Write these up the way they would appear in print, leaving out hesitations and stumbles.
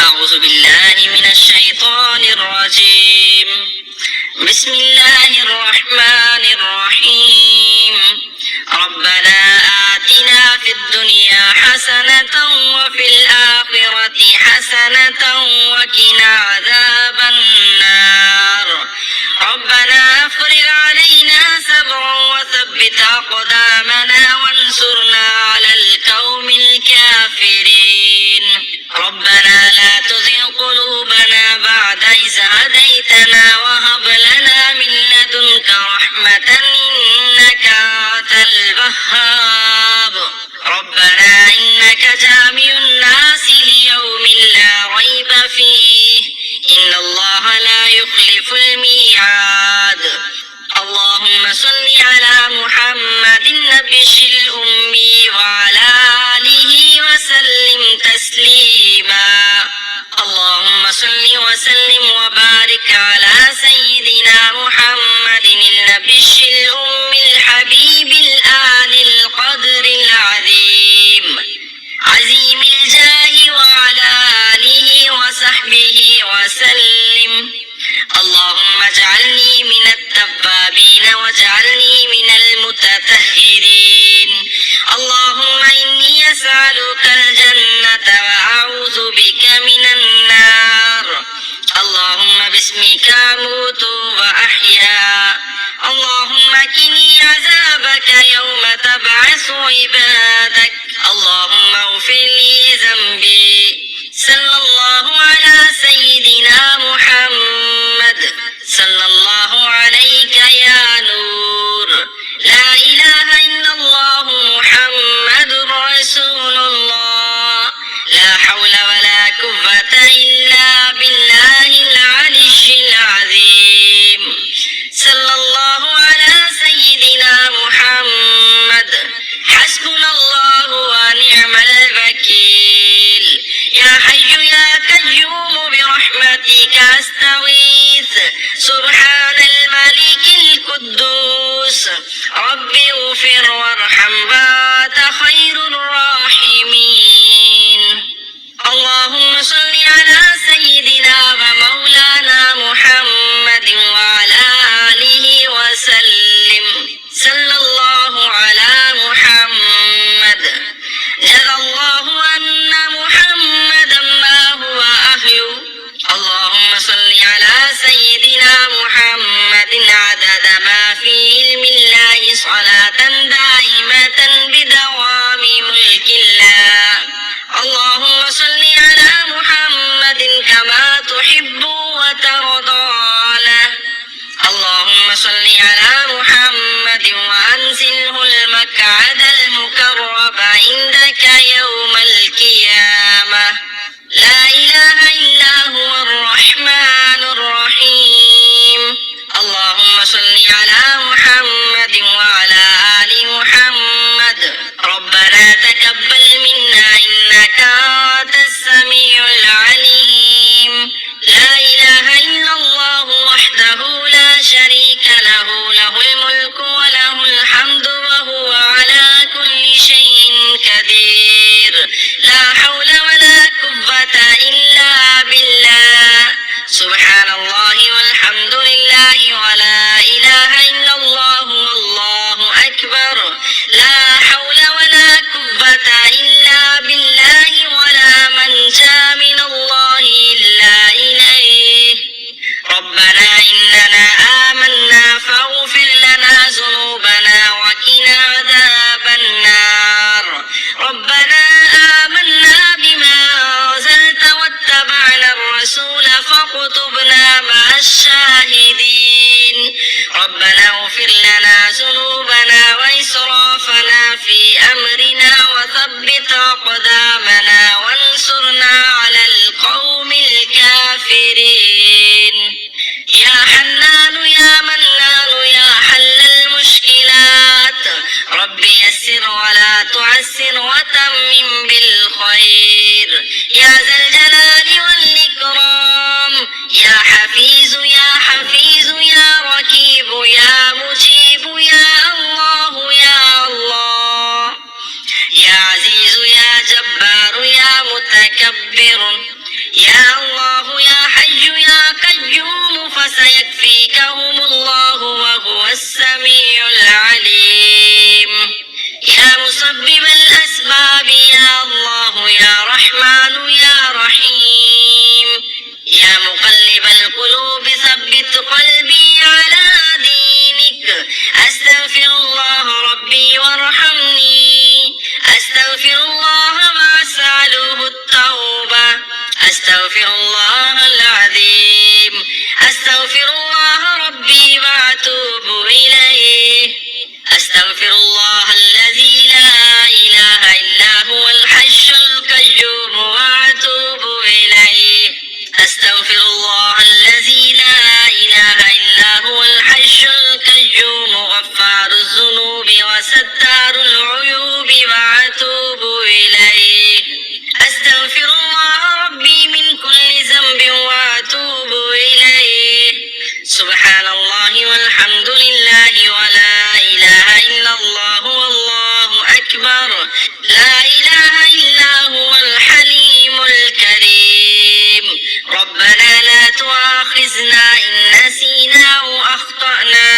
أعوذ بالله من الشيطان الرجيم. بسم الله الرحمن الرحيم. ربنا آتنا في الدنيا حسنة وفي الآخرة حسنة وقنا عذاب النار. ربنا افرغ علينا صبرا وثبت أقدامنا وانصرنا على القوم الكافرين. ربنا لا تزغ قلوبنا بعد إذ هديتنا وهب لنا من لدنك رحمة إنك أنت الوهاب. ربنا إنك جامع الناس ليوم لا ريب فيه إن الله لا يخلف الميعاد. اللهم صل على محمد النبي الأمي وعلى آله وسلم تسليما. اللهم صل وسلم وبارك على سيدنا محمد النبي الأمي الحبيب الآل القدر العظيم عظيم الجاه وعلى آله وصحبه وسلم. اللهم اجعلني من التوابين واجعلني من المتطهرين. اللهم إني أسألك الجنة وأعوذ بك من النار. اللهم باسمك أموت وأحيا. اللهم قني عذابك يوم تبعث عبادك. اللهم اغفر لي ذنبي. صلى الله على سيدنا محمد. صلى الله عليك يا نور. لا إله إلا الله محمد رسول الله. لا حول ولا قوة إلا بالله العلي العظيم. صلى الله على سيدنا محمد. حسبنا الله ونعم الوكيل. يا حي يا قيوم برحمتك أستغيث. سبحان الملك القدوس. رب اغفر وارحم وأنت خير الراحمين. اللهم صل على سيدنا ومولانا محمد وعلى آله وسلم. صلى الله على محمد. جزى الله أن محمدا ما هو أهله. اللهم صل على سيدنا محمد عدد ما في علم الله صلاة دائمة بدوام ملك الله. اللهم صل على محمد كما تحب وترضى له. اللهم صل على محمد وأنزله المقعد المقرب عندك يوم القيامة. لا إله إلا هو الرحمن الرحيم. اللهم صل على محمد وعلى آل محمد. ربنا تقبل منا إنك أنت السميع العليم. لا إله إلا الله وحده لا شريك له. له الملك وله الحمد وهو على كل شيء قدير. لا حول ولا قوة إلا بالله. سبحان الله والحمد لله ولا إله إلا الله والله أكبر. لا حول ولا قوة إلا بالله ولا منجا من الله إلا إليه. ربنا إننا آمنا فاغفر لنا ذنوبنا وقنا عذاب النار. ربنا آمنا بما أنزلت واتبعنا الرسول فاكتبنا مع الشاهدين. ربنا اغفر لنا ذنوبنا وإسرافنا في أمرنا وثبت أقدامنا وانصرنا على القوم الكافرين. يا حنان يا منان يا حل المشكلات. رب يسر ولا تعسر وتمم بالخير. يا ذا الجلال والإكرام. يا حفيظ يا حفيظ يا رقيب يا مجيب يا يكفيكهم الله وهو السميع العليم. يا مسبب الأسباب يا الله يا رحمن يا رحيم. يا مقلب القلوب ثبت قلبي على دينك. أستغفر الله ربي وارحمني. أستغفر الله وأسأله التوبة. أستغفر الله العظيم. أستغفر الله ربي وأتوب إليه. أستغفر الله الذي لا إله إلا هو الحي القيوم وأتوب إليه. أستغفر الله الذي لا إله إلا هو الحي القيوم غفار الذنوب وستار العيوب وأتوب إليه. أستغفر الله ربي من كل ذنب وأتوب إليه. سبحان الله والحمد لله ولا إله إلا الله والله أكبر. لا إله إلا هو الحليم الكريم. ربنا لا تؤاخذنا إن نسينا أو أخطأنا.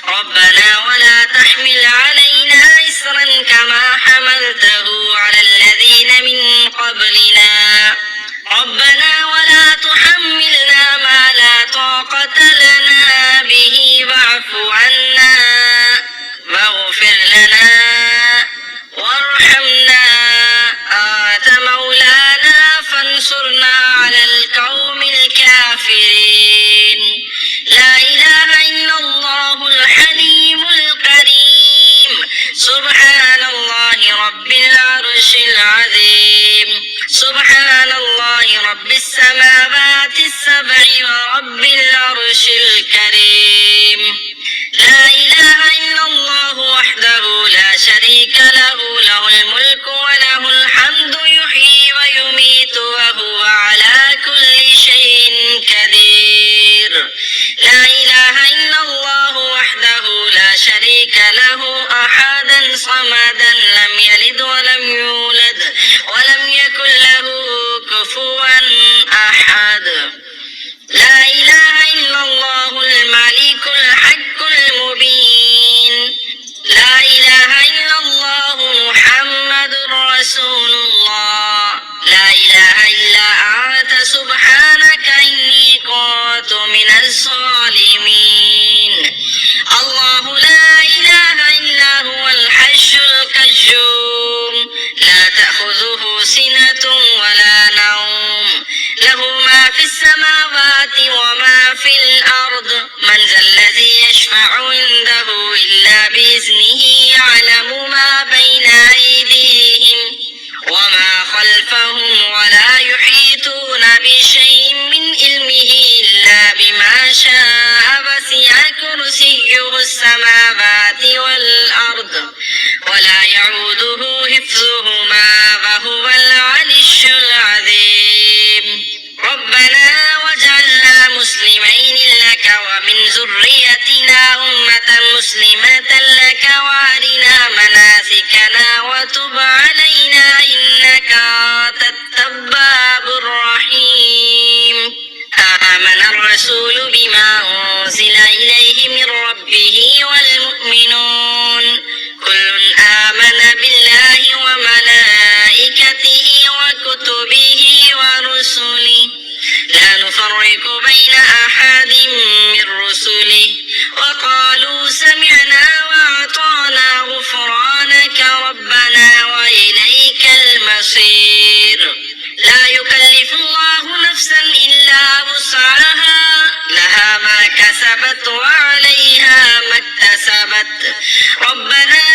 ربنا ولا تحمل علينا إصرا كما حملته على الذين من قبلنا. ربنا ولا تحملنا ما لا طاقة لنا به واعف عنا واغفر لنا وارحمنا. أنت مولانا فانصرنا على القوم الكافرين. لا إله إلا الله الحليم الكريم. سبحان الله رب العرش العظيم. سبحان الله رب السماوات السبع ورب العرش الكريم. لا إله إلا الله وحده لا شريك له. له الملك وله الحمد يحيي ويميت وهو على كل شيء قدير. لا إله إلا الله وحده لا شريك له أحدا صمدا لم يلد ولم يولد ولم يكن له كفوا أحد. لا إله إلا الله الملك الحق المبين. لا إله إلا الله محمد رسول الله. لا إله إلا أنت سبحانك إني كنت من الظالمين. الله لا إله إلا هو الحي القيوم. لا تأخذه سنة ولا نوم. له ما في السماوات وما في الأرض. من ذا الذي يشفع عنده إلا بإذنه. يعلم ما بين أيديهم وما خلفهم ولا يحيطون بشيء من علمه إلا بما شاء. وسع كرسيه السماوات والأرض ولا يعوده حفظهما وهو العلي العظيم. ربنا واجعلنا مسلمين لك ومن ذريتنا أمة مسلمة لك وأرنا مناسكنا وتب علينا إنك أنت التواب الرحيم. آمن الرسول بما أنزل إليه من ربه والمؤمنون كل آمن بالله وملائكته وكتبه ورسله لا نفرق بين أحد من رسله وقالوا سمعنا وأطعنا غفرانك ربنا وإليك المصير. لا يكلف الله نفسا إلا وسعها. لها ما كسبت وعليها ما اكتسبت. ربنا